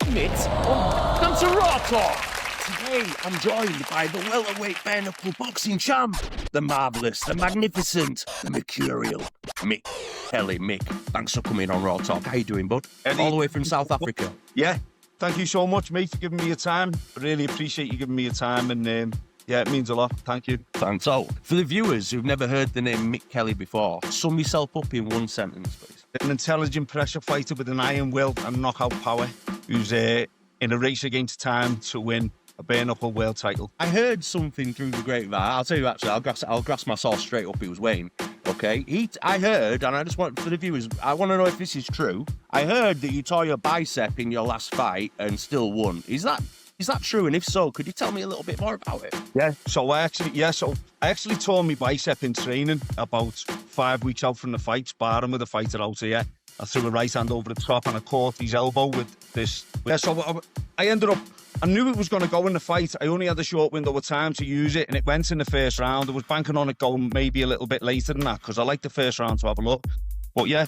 mitts und come to Raw Talk. Today, I'm joined by the welterweight bare-knuckle boxing champ, the marvellous, the magnificent, the mercurial, Mick Kelly. Mick, thanks for coming on Raw Talk. How you doing, bud? Eddie, all the way from South Africa. Yeah, thank you so much, mate, for giving me your time. I really appreciate you giving me your time, and yeah, it means a lot. Thank you. Thanks. So, for the viewers who've never heard the name Mick Kelly before, sum yourself up in one sentence, please. An intelligent pressure fighter with an iron will and knockout power, who's in a race against time to win a bare-knuckle world title. I heard something through the grapevine. I'll tell you actually, I'll grasp my source straight up. It was Wayne. Okay, I heard, and I just want, for the viewers, I want to know if this is true. I heard that you tore your bicep in your last fight and still won. Is that true? And if so, could you tell me a little bit more about it? Yeah. So I actually tore my bicep in training about 5 weeks out from the fight, sparring with a fighter out here. I threw a right hand over the top and I caught his elbow with this. Yeah, so I knew it was going to go in the fight. I only had a short window of time to use it, and it went in the first round. I was banking on it going maybe a little bit later than that because I like the first round to have a look. But yeah,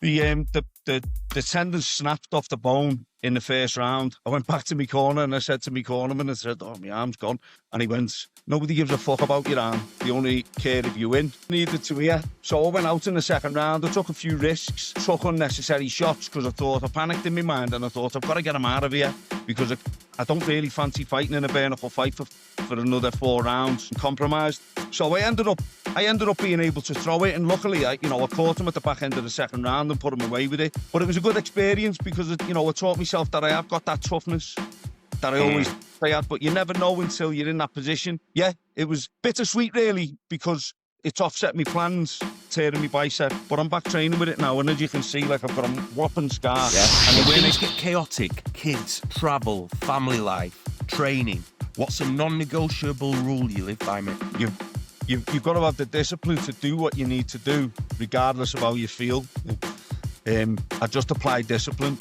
the tendon snapped off the bone in the first round. I went back to my corner and I said to my cornerman, I said, "Oh, my arm's gone." And he went, "Nobody gives a fuck about your arm. They only care if you win." Needed to hear. So I went out in the second round. I took a few risks, took unnecessary shots because I panicked in my mind and I thought, I've got to get him out of here because I don't really fancy fighting in a bare-knuckle fight for another 4 rounds and compromised. So I ended up being able to throw it, and luckily, I caught him at the back end of the second round and put him away with it. But it was a good experience because, I taught myself that I have got that toughness that I always had, but you never know until you're in that position. Yeah, it was bittersweet, really, because it's offset my plans, tearing my bicep, but I'm back training with it now, and as you can see, like, I've got a whopping scar. Yeah. And when things get chaotic, kids, travel, family life, training, what's a non-negotiable rule you live by, mate? You've got to have the discipline to do what you need to do, regardless of how you feel. I just apply discipline.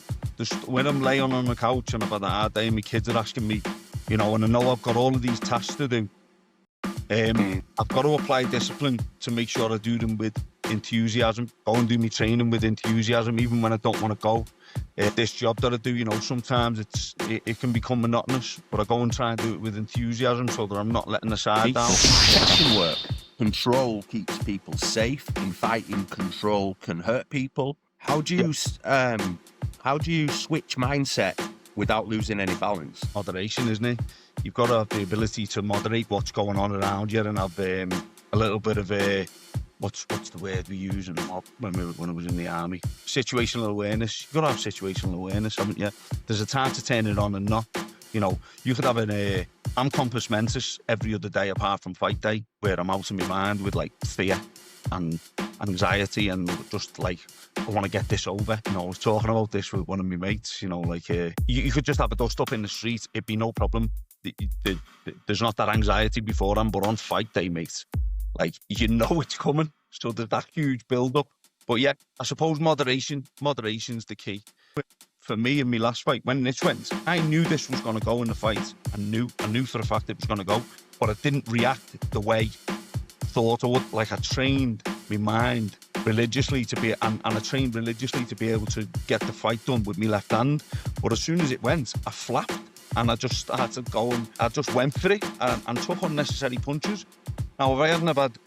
When I'm laying on the couch and I've had a hard day, my kids are asking me, and I know I've got all of these tasks to do. I've got to apply discipline to make sure I do them with enthusiasm. Go and do my training with enthusiasm, even when I don't want to go. This job that I do, sometimes it can become monotonous, but I go and try and do it with enthusiasm so that I'm not letting the side down. Protection work. Control keeps people safe. In fighting, control can hurt people. How do you switch mindset without losing any balance? Moderation, isn't it? You've got to have the ability to moderate what's going on around you and have a little bit of a, what's the word we use when I was in the army? Situational awareness. You've got to have situational awareness, haven't you? There's a time to turn it on and not. You could have I'm compass mentis every other day apart from fight day, where I'm out of my mind with like fear and anxiety and just like, I want to get this over. I was talking about this with one of my mates, you could just have a dust up in the street, it'd be no problem. There's not that anxiety beforehand, but on fight day, mate, like, it's coming. So there's that huge build up. But yeah, I suppose moderation's the key. For me in my last fight, when this went, I knew this was going to go in the fight. I knew for a fact it was going to go, but I didn't react the way I thought I would. Like, I trained my mind religiously and I trained religiously to be able to get the fight done with my left hand. But as soon as it went, I flapped and I just started going. I just went for it and took unnecessary punches. Now, if I hadn't have had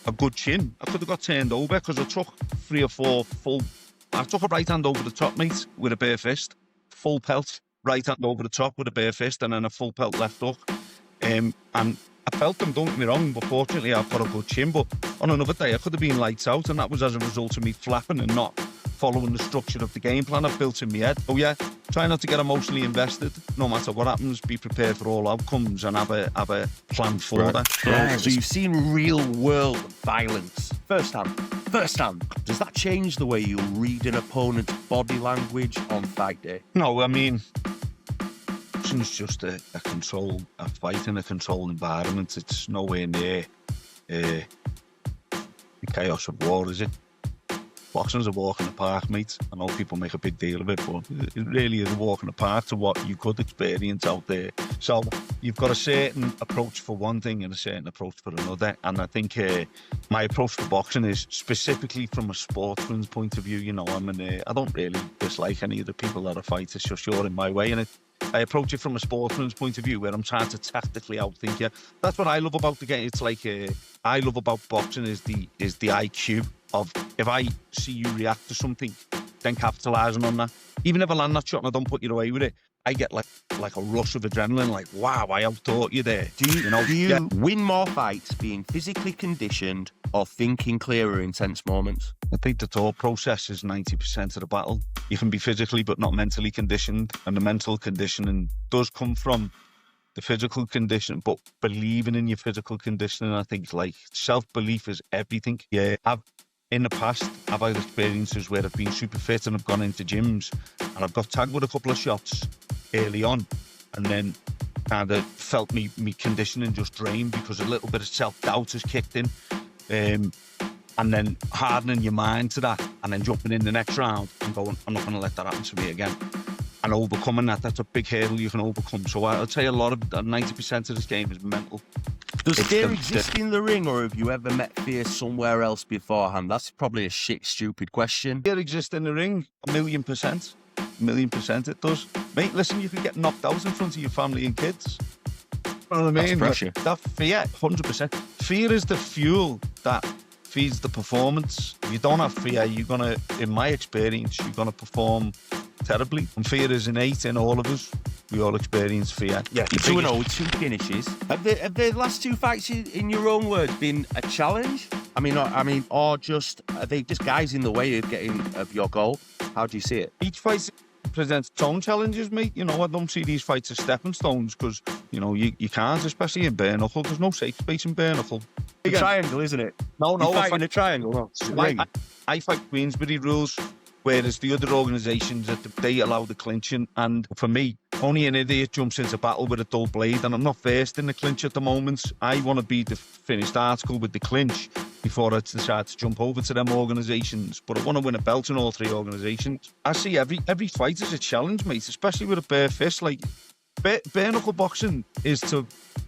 a good chin, I could have got turned over because I took 3 or 4 full. I took a right hand over the top, mate, with a bare fist, full pelt, right hand over the top with a bare fist, and then a full pelt left hook. And I felt them, don't get me wrong, but fortunately I've got a good chin. But on another day, I could have been lights out, and that was as a result of me flapping and not following the structure of the game plan I've built in my head. Oh yeah, try not to get emotionally invested. No matter what happens, be prepared for all outcomes and have a plan for that. Yeah. So you've seen real world violence firsthand. Does that change the way you read an opponent's body language on fight day? No, I mean, it's just a fight in a controlled environment. It's nowhere near the chaos of war, is it? boxing's a walk in the park, mate. I know people make a big deal of it, but it really is a walk in the park to what you could experience out there. So you've got a certain approach for one thing and a certain approach for another. And I think my approach for boxing is specifically from a sportsman's point of view. You know, I don't really dislike any of the people that I fight. It's just you're in my way, and I approach it from a sportsman's point of view, where I'm trying to tactically outthink you. That's what I love about the game. It's like I love about boxing is the IQ of, if I see you react to something, then capitalising on that. Even if I land that shot and I don't put you away with it, I get like a rush of adrenaline, like, wow, I outthought you there. Do you win more fights being physically conditioned or thinking clearer in tense moments? I think the thought process is 90% of the battle. You can be physically but not mentally conditioned, and the mental conditioning does come from the physical condition, but believing in your physical conditioning, I think, like, self-belief is everything. Yeah, in the past, I've had experiences where I've been super fit and I've gone into gyms and I've got tagged with a couple of shots early on, and then kind of felt me conditioning just drained because a little bit of self-doubt has kicked in. And then hardening your mind to that, and then jumping in the next round and going, I'm not going to let that happen to me again. And overcoming that's a big hurdle you can overcome. So I'd say a lot of 90% of this game is mental. Does fear exist in the ring, or have you ever met fear somewhere else beforehand? That's probably a stupid question. Fear exists in the ring, 1,000,000%. 1,000,000% it does. Mate, listen, you can get knocked out in front of your family and kids. You know what I mean? That's pressure. That fear, 100%. Fear is the fuel that feeds the performance. If you don't have fear, in my experience, you're gonna perform terribly. And fear is innate in all of us. We all experience fear. Yeah, 2-0 with 2 finishes. Have the last 2 fights, in your own words, been a challenge? I mean, or just, are they just guys in the way of your goal? How do you see it? Each fight presents its own challenges, mate. You know, I don't see these fights as stepping stones, because, you know, you can't, especially in bare knuckle. There's no safe space in bare knuckle. A triangle, isn't it? No, you fight in a triangle. No, I fight Queensberry rules, whereas the other organisations, they allow the clinching. And for me, only an idiot jumps into battle with a dull blade, and I'm not versed in the clinch at the moment. I want to be the finished article with the clinch before I decide to jump over to them organisations. But I want to win a belt in all 3 organisations. I see every fight as a challenge, mate, especially with a bare fist. Like, bare knuckle boxing is to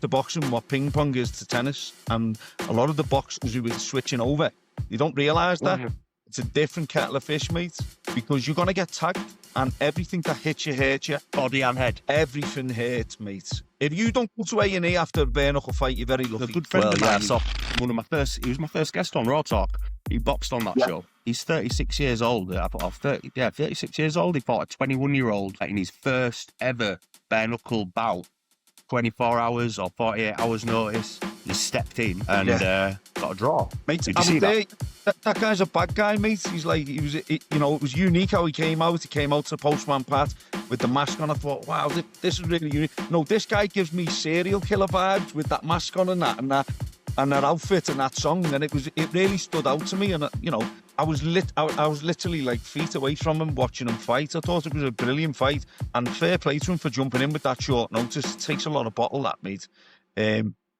boxing what ping pong is to tennis. And a lot of the boxers who are switching over, you don't realise that. Mm-hmm. It's a different kettle of fish, mate, because you're going to get tagged, and everything that hits you hurts you. Body and head. Everything hurts, mate. If you don't go to A&E after a bare knuckle fight, you're very lucky. A good friend of mine, he was my first guest on Raw Talk. He boxed on that show. He's 36 years old. 36 years old. He fought a 21-year-old in his first ever bare knuckle bout. 24 hours or 48 hours notice. Just stepped in and got a draw. Mate, did you see that guy's a bad guy, mate. He's like, it was unique how he came out. He came out to Postman Pat with the mask on. I thought, wow, this is really unique. No, this guy gives me serial killer vibes with that mask on and that outfit and that song. And it really stood out to me. And I was literally like feet away from him watching him fight. I thought it was a brilliant fight, and fair play to him for jumping in with that short notice. It takes a lot of bottle, that, mate.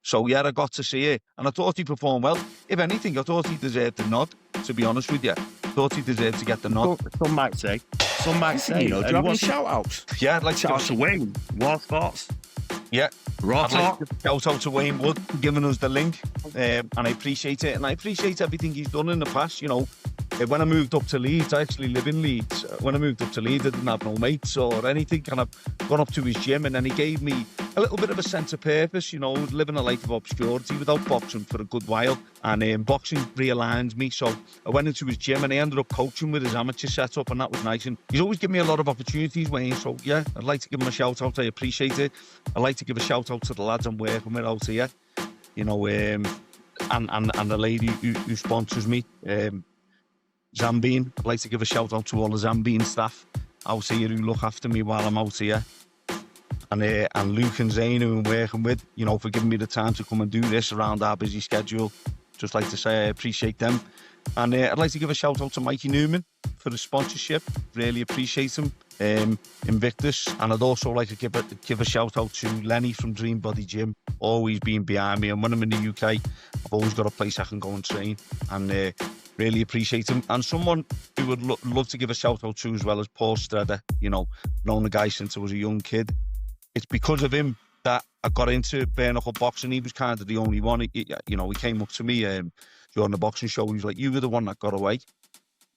So yeah, I got to see it, and I thought he performed well. If anything, I thought he deserved the nod, to be honest with you. I thought he deserved to get the nod. Some might say. Do you have any shout-outs? Yeah, I'd like to shout out to Wayne. War Thoughts. Yeah. Raw Talk. Shout out to Wayne Wood for giving us the link, and I appreciate it. And I appreciate everything he's done in the past. When I moved up to Leeds, I actually live in Leeds. When I moved up to Leeds, I didn't have no mates or anything. And I've gone up to his gym, and then he gave me a little bit of a sense of purpose. Living a life of obscurity without boxing for a good while. And boxing realigns me. So I went into his gym, and I ended up coaching with his amateur setup, and that was nice. And he's always given me a lot of opportunities, Wayne. So yeah, I'd like to give him a shout out. I appreciate it. I'd like to give a shout out to the lads I'm working with out here. And the lady who sponsors me. Zambine. I'd like to give a shout out to all the Zambine staff out here who look after me while I'm out here. And Luke and Zane, who I'm working with, for giving me the time to come and do this around our busy schedule. Just like to say I appreciate them. And I'd like to give a shout out to Mikey Newman for the sponsorship. Really appreciate him. Invictus. And I'd also like to give a shout out to Lenny from Dream Body Gym, always being behind me. And when I'm in the UK, I've always got a place I can go and train. And Really appreciate him. And someone who would love to give a shout out to as well as Paul Stredder. You know, known the guy since I was a young kid. It's because of him that I got into bare knuckle boxing. He was kind of the only one. He came up to me during the boxing show. He was like, "You were the one that got away."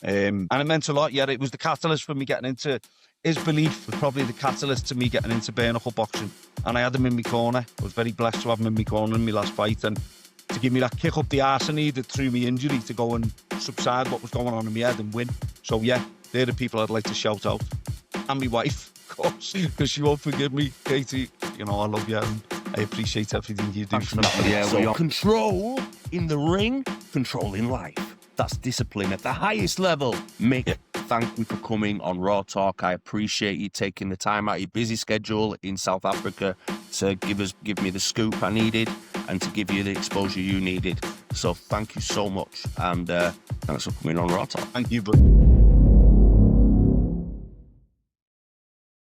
And it meant a lot. Yeah, it was the catalyst for me getting into. His belief was probably the catalyst to me getting into bare knuckle boxing. And I had him in my corner. I was very blessed to have him in my corner in my last fight, and to give me that kick up the arse I needed through my injury to go and subside what was going on in my head and win. So yeah, they're the people I'd like to shout out. And my wife, of course, because she won't forgive me. Katie, you know, I love you and I appreciate everything you do for me. Yeah, so control in the ring, control in life. That's discipline at the highest level. Mick, thank you for coming on Raw Talk. I appreciate you taking the time out of your busy schedule in South Africa to give me the scoop I needed and to give you the exposure you needed. So thank you so much, and thanks for coming on Raw Talk. Thank you, bud.